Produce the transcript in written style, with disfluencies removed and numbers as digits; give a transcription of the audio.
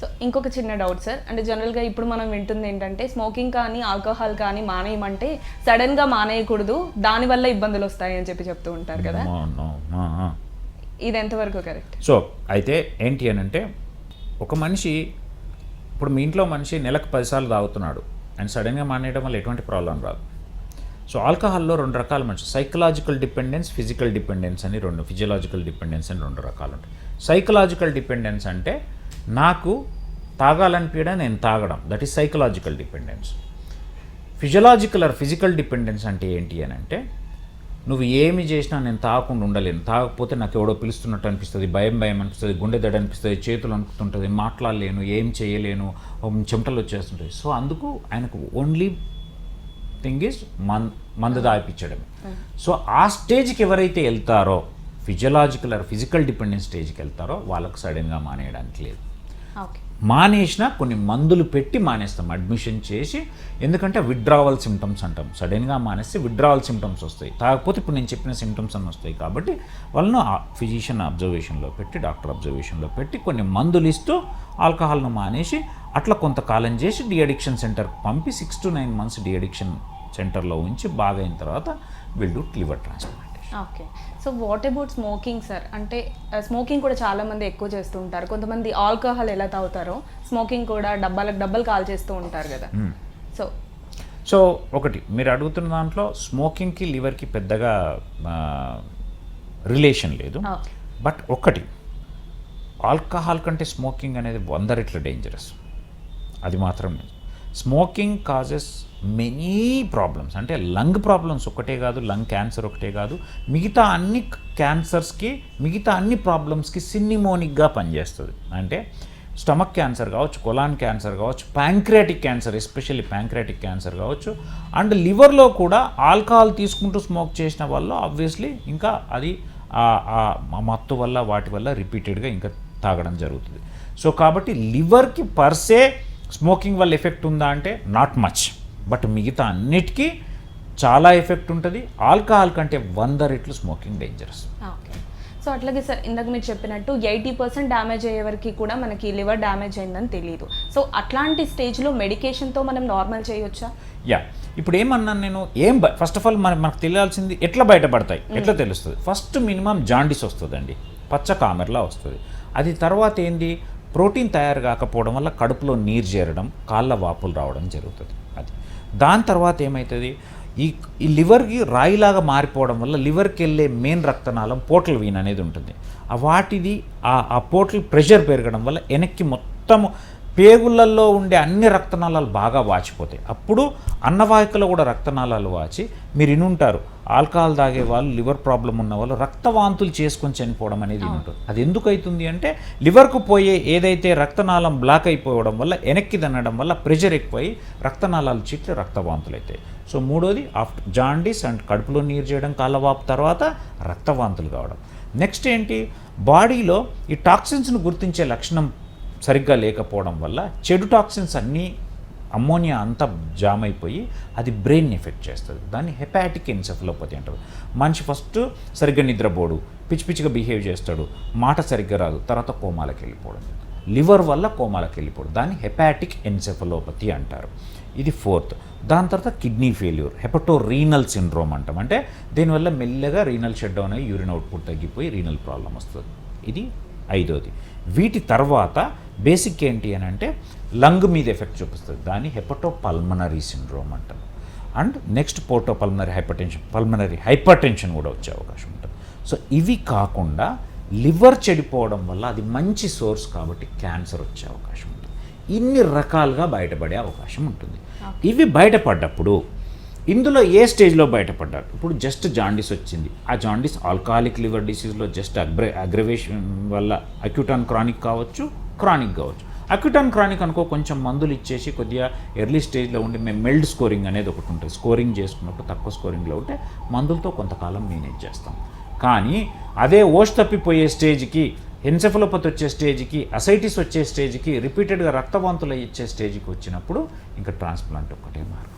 So ఇంకొక చిన్న doubt sir, అంటే జనరల్గా ఇప్పుడు మనం వింటుంది ఏంటంటే స్మోకింగ్ కానీ ఆల్కహాల్ కానీ మానేయమంటే సడన్గా మానేయకూడదు, దానివల్ల ఇబ్బందులు వస్తాయి అని చెప్తూ ఉంటారు కదా, ఇది ఎంతవరకు కరెక్ట్? సో అయితే ఏంటి అని అంటే, ఒక మనిషి ఇప్పుడు మీ ఇంట్లో మనిషి నెలకు 10 సార్లు తాగుతున్నాడు అండ్ సడన్గా మానేయడం వల్ల ఎటువంటి ప్రాబ్లం రాదు. సో ఆల్కహాల్లో 2 రకాల మనిషి, సైకలాజికల్ డిపెండెన్స్, ఫిజికల్ డిపెండెన్స్ అని ఫిజియలాజికల్ డిపెండెన్స్ అని 2 రకాలు ఉంటాయి. సైకలాజికల్ డిపెండెన్స్ అంటే నాకు తాగాలనిపించడం, నేను తాగడం, that is psychological dependence. Physiological or physical dependence అంటే ఏంటి అని అంటే, నువ్వు ఏమి చేసినా నేను తాగకుండా ఉండలేను, తాగకపోతే నాకు ఎవడో పిలుస్తున్నట్టు అనిపిస్తుంది, భయం అనిపిస్తుంది, గుండె దడ అనిపిస్తుంది, చేతులు అనుకుంటుంటుంది, మాట్లాడలేను, ఏం చేయలేను, చెమటలు వచ్చేస్తుంటాయి. సో అందుకు ఆయనకు ఓన్లీ థింగ్ ఈజ్ మందు దాయిపించడమే. సో ఆ స్టేజ్కి ఎవరైతే వెళ్తారో, ఫిజియలాజికల్ ఆర్ ఫిజికల్ డిపెండెన్స్ స్టేజ్కి వెళ్తారో వాళ్ళకు సడన్గా మానేయడానికి లేదు. మానేసినా కొన్ని మందులు పెట్టి మానేస్తాం, అడ్మిషన్ చేసి. ఎందుకంటే విత్డ్రావల్ సిమ్టమ్స్ అంటాం, సడన్గా మానేస్తే విత్డ్రావల్ సిమ్టమ్స్ వస్తాయి, కాకపోతే ఇప్పుడు నేను చెప్పిన సిమ్టమ్స్ అన్నీ వస్తాయి. కాబట్టి వాళ్ళను ఫిజిషియన్ అబ్జర్వేషన్లో పెట్టి, డాక్టర్ అబ్జర్వేషన్లో పెట్టి కొన్ని మందులు ఇస్తూ ఆల్కహాల్ను మానేసి అట్లా కొంతకాలం చేసి డి అడిక్షన్ సెంటర్కి పంపి 6 to 9 months డి అడిక్షన్ సెంటర్లో ఉంచి బాగా అయిన తర్వాత will do liver transplantation. Okay. So what about smoking sir? అంటే స్మోకింగ్ కూడా చాలామంది ఎక్కువ చేస్తూ ఉంటారు, కొంతమంది ఆల్కహాల్ ఎలా తాగుతారో స్మోకింగ్ కూడా డబ్బాలు కాల్ చేస్తూ ఉంటారు కదా. సో ఒకటి మీరు అడుగుతున్న దాంట్లో స్మోకింగ్కి లివర్కి పెద్దగా రిలేషన్ లేదు. బట్ ఒకటి, ఆల్కహాల్ కంటే స్మోకింగ్ అనేది 100 రెట్లు డేంజరస్, అది మాత్రం. స్మోకింగ్ కాజెస్ మెనీ ప్రాబ్లమ్స్, అంటే లంగ్ ప్రాబ్లమ్స్ ఒకటే కాదు, లంగ్ క్యాన్సర్ ఒకటే కాదు, మిగతా అన్ని క్యాన్సర్స్కి, మిగతా అన్ని ప్రాబ్లమ్స్కి సినిమోనిక్గా పనిచేస్తుంది. అంటే స్టమక్ క్యాన్సర్ కావచ్చు, కొలాన్ క్యాన్సర్ కావచ్చు, pancreatic cancer, especially pancreatic cancer కావచ్చు, అండ్ లివర్లో కూడా ఆల్కహాల్ తీసుకుంటూ స్మోక్ చేసిన వల్ల ఆబ్వియస్లీ ఇంకా అది మత్తు వల్ల వాటి వల్ల రిపీటెడ్గా ఇంకా తాగడం జరుగుతుంది. సో కాబట్టి లివర్కి పర్సే స్మోకింగ్ వల్ల ఎఫెక్ట్ ఉందా అంటే నాట్ మచ్, బట్ మిగతా అన్నిటికీ చాలా ఎఫెక్ట్ ఉంటుంది. ఆల్కహాల్ కంటే 100 రెట్లు స్మోకింగ్ డేంజరస్. ఓకే. సో అట్లాగే సార్, ఇందాక మీరు చెప్పినట్టు 80% డ్యామేజ్ అయ్యే వరకు కూడా మనకి లివర్ డ్యామేజ్ అయిందని తెలియదు. సో అట్లాంటి స్టేజ్లో మెడికేషన్తో మనం నార్మల్ చేయొచ్చా? ఇప్పుడు ఏమన్నాను నేను, ఫస్ట్ ఆఫ్ ఆల్ మనకు తెలియాల్సింది ఎట్లా బయటపడతాయి, ఎట్లా తెలుస్తుంది. ఫస్ట్ మినిమం జాండీస్ వస్తుందండి, పచ్చ కామెర్లా వస్తుంది. అది తర్వాత ఏంది, ప్రోటీన్ తయారు కాకపోవడం వల్ల కడుపులో నీరు చేరడం, కాళ్ళ వాపులు రావడం జరుగుతుంది. అది దాని తర్వాత ఏమవుతుంది, ఈ లివర్కి రాయిలాగా మారిపోవడం వల్ల లివర్కి వెళ్ళే మెయిన్ రక్తనాళం పోర్టల్ వీన్ అనేది ఉంటుంది. వాటిది ఆ పోర్టల్ ప్రెషర్ పెరగడం వల్ల వెనక్కి మొత్తము పేగుళ్ళల్లో ఉండే అన్ని రక్తనాళాలు బాగా వాచిపోతాయి. అప్పుడు అన్నవాహికలో కూడా రక్తనాళాలు వాచి, మీరు ఇనుంటారు ఆల్కహాల్ తాగే వాళ్ళు, లివర్ ప్రాబ్లం ఉన్న వాళ్ళు రక్తవాంతులు చేసుకొని చనిపోవడం అనేది ఉంటుంది. అది ఎందుకు అవుతుంది అంటే, లివర్కు పోయే ఏదైతే రక్తనాళం బ్లాక్ అయిపోవడం వల్ల, వెనక్కి తినడం వల్ల ప్రెషర్ ఎక్కువై రక్తనాళాలు చిట్లి రక్తవాంతులు అవుతాయి. సో మూడోది ఆఫ్టర్ జాండీస్ అండ్ కడుపులో నీరు చేయడం, కాళ్ళవాపు తర్వాత రక్తవాంతులు కావడం. నెక్స్ట్ ఏంటి, బాడీలో ఈ టాక్సిన్స్ను గుర్తించే లక్షణం సరిగ్గా లేకపోవడం వల్ల చెడు టాక్సిన్స్ అన్నీ, అమ్మోనియా అంతా జామ్ అయిపోయి అది బ్రెయిన్ ఎఫెక్ట్ చేస్తుంది. దాన్ని హెపాటిక్ ఎన్సెఫలోపతి అంటారు. మనిషి ఫస్ట్ సరిగ్గా నిద్రపోడు, పిచ్చిగా బిహేవ్ చేస్తాడు, మాట సరిగ్గా రాదు, తర్వాత కోమాలకు వెళ్ళిపోవడం, లివర్ వల్ల కోమాలకు వెళ్ళిపోవడం, దాన్ని హెపాటిక్ ఎన్సెఫలోపతి అంటారు. ఇది 4th. దాని తర్వాత కిడ్నీ ఫెయిల్యూర్, హెపటోరీనల్ సిండ్రోమ్ అంటాం. అంటే దీనివల్ల మెల్లగా రీనల్ షట్ డౌన్ అయ్యి యూరిన్ అవుట్పుట్ తగ్గిపోయి రీనల్ ప్రాబ్లం వస్తుంది. ఇది 5వది. వీటి తర్వాత బేసిక్ ఏంటి అని అంటే లంగ్ మీద ఎఫెక్ట్ చూపిస్తుంది, దాన్ని హెపటోపల్మనరీ సిండ్రోమ్ అంటాం. And next portopulmonary pulmonary hypertension కూడా వచ్చే అవకాశం ఉంటుంది. సో ఇవి కాకుండా లివర్ చెడిపోవడం వల్ల అది మంచి సోర్స్ కాబట్టి క్యాన్సర్ వచ్చే అవకాశం ఉంటుంది. ఇన్ని రకాలుగా బయటపడే అవకాశం ఉంటుంది. ఇవి బయటపడ్డప్పుడు ఇందులో ఏ స్టేజ్లో బయటపడ్డారు, ఇప్పుడు జస్ట్ జాండీస్ వచ్చింది, ఆ జాండీస్ ఆల్కహాలిక్ లివర్ డిసీజ్లో జస్ట్ అగ్రవేషన్ వల్ల అక్యూట్ అండ్ క్రానిక్ కావచ్చు, క్రానిక్ కావచ్చు. అక్యూట్ అండ్ క్రానిక్ అనుకో కొంచెం మందులు ఇచ్చేసి కొద్దిగా ఎర్లీ స్టేజ్లో ఉండి మేము మెల్డ్ స్కోరింగ్ అనేది ఒకటి ఉంటుంది, స్కోరింగ్ చేసుకున్నప్పుడు తక్కువ స్కోరింగ్లో ఉంటే మందులతో కొంతకాలం మేనేజ్ చేస్తాం. కానీ అదే ఓష్ తప్పిపోయే స్టేజ్కి, ఎన్సెఫలోపతి వచ్చే స్టేజ్కి, అసైటిస్ వచ్చే స్టేజ్కి, రిపీటెడ్గా రక్తవాంతులు ఇచ్చే స్టేజ్కి వచ్చినప్పుడు ఇంకా ట్రాన్స్ప్లాంట్ ఒక్కటే మార్గం.